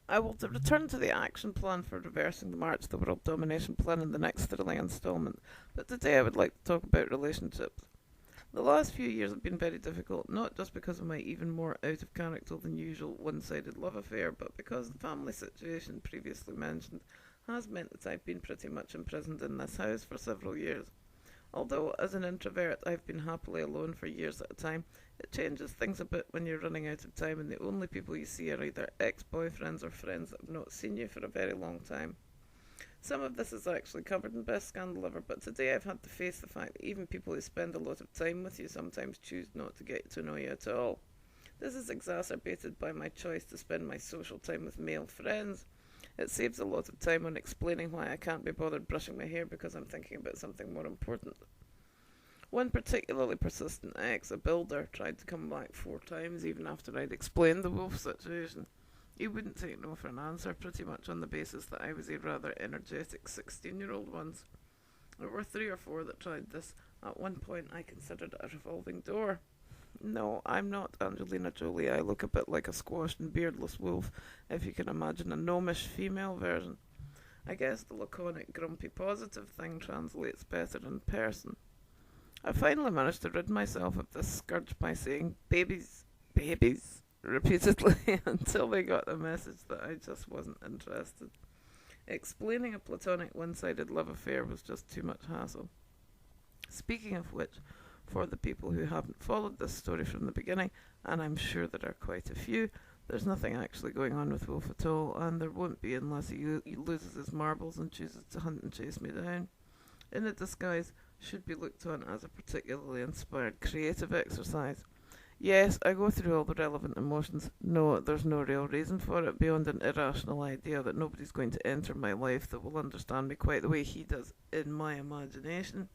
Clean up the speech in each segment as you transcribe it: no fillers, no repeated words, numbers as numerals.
I will return to the action plan for reversing the march of the world domination plan in the next thrilling instalment, but today I would like to talk about relationships. The last few years have been very difficult, not just because of my even more out of character than usual one sided love affair, but because the family situation previously mentioned has meant that I've been pretty much imprisoned in this house for several years. Although, as an introvert, I've been happily alone for years at a time, it changes things a bit when you're running out of time and the only people you see are either ex boyfriends or friends that have not seen you for a very long time. Some of this is actually covered in Best Scandal Ever, but today I've had to face the fact that even people who spend a lot of time with you sometimes choose not to get to know you at all. This is exacerbated by my choice to spend my social time with male friends. It saves a lot of time on explaining why I can't be bothered brushing my hair because I'm thinking about something more important. One particularly persistent ex, a builder, tried to come back 4 times even after I'd explained the wolf situation. He wouldn't take no for an answer, pretty much on the basis that I was a rather energetic 16-year-old once. There were 3 or 4 that tried this. At one point I considered it a revolving door. No, I'm not Angelina Jolie. I look a bit like a squashed and beardless wolf, if you can imagine a gnomish female version. I guess the laconic, grumpy, positive thing translates better in person. I finally managed to rid myself of this scourge by saying babies, babies, repeatedly until they got the message that I just wasn't interested. Explaining a platonic one-sided love affair was just too much hassle. Speaking of which, for the people who haven't followed this story from the beginning, and I'm sure there are quite a few, there's nothing actually going on with Wolf at all, and there won't be unless he loses his marbles and chooses to hunt and chase me down. InaDisguise should be looked on as a particularly inspired creative exercise. Yes, I go through all the relevant emotions. No, there's no real reason for it beyond an irrational idea that nobody's going to enter my life that will understand me quite the way he does in my imagination.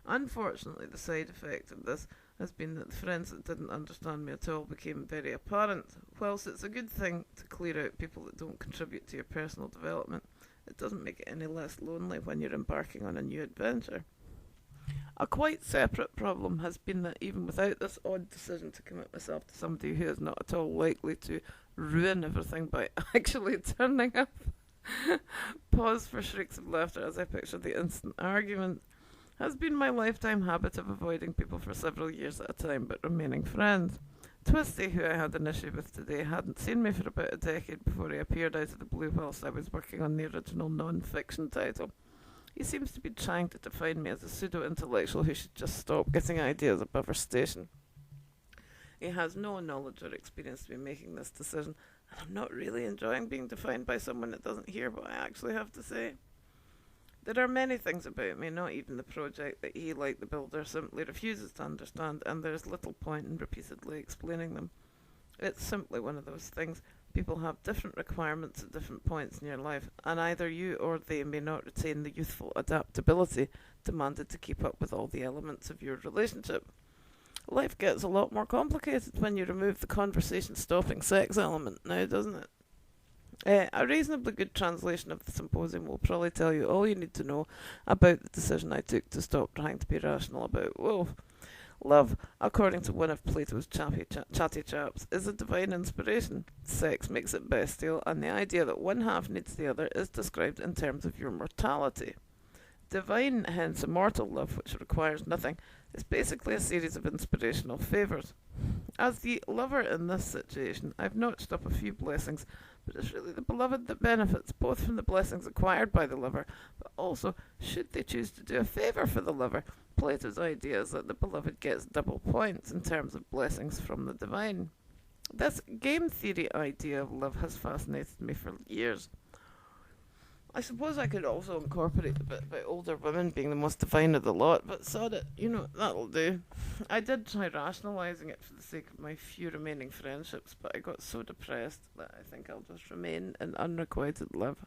Unfortunately, the side effect of this has been that the friends that didn't understand me at all became very apparent. Whilst it's a good thing to clear out people that don't contribute to your personal development, it doesn't make it any less lonely when you're embarking on a new adventure. A quite separate problem has been that even without this odd decision to commit myself to somebody who is not at all likely to ruin everything by actually turning up, pause for shrieks of laughter as I picture the instant argument, has been my lifetime habit of avoiding people for several years at a time but remaining friends. Twisty, who I had an issue with today, hadn't seen me for about a decade before he appeared out of the blue whilst I was working on the original non-fiction title. He seems to be trying to define me as a pseudo-intellectual who should just stop getting ideas above her station. He has no knowledge or experience to be making this decision, and I'm not really enjoying being defined by someone that doesn't hear what I actually have to say. There are many things about me, not even the project, that he, like the builder, simply refuses to understand, and there is little point in repeatedly explaining them. It's simply one of those things. People have different requirements at different points in your life, and either you or they may not retain the youthful adaptability demanded to keep up with all the elements of your relationship. Life gets a lot more complicated when you remove the conversation stopping sex element now, doesn't it? A reasonably good translation of the symposium will probably tell you all you need to know about the decision I took to stop trying to be rational about Wolf. Love, according to one of Plato's chatty chaps, is a divine inspiration. Sex makes it bestial, and the idea that one half needs the other is described in terms of your mortality. Divine, hence immortal love, which requires nothing, is basically a series of inspirational favours. As the lover in this situation, I've notched up a few blessings, but it's really the beloved that benefits, both from the blessings acquired by the lover, but also, should they choose to do a favour for the lover, Plato's idea is that the beloved gets double points in terms of blessings from the divine. This game theory idea of love has fascinated me for years. I suppose I could also incorporate the bit about older women being the most divine of the lot, but sod it, that'll do. I did try rationalising it for the sake of my few remaining friendships, but I got so depressed that I think I'll just remain in unrequited love.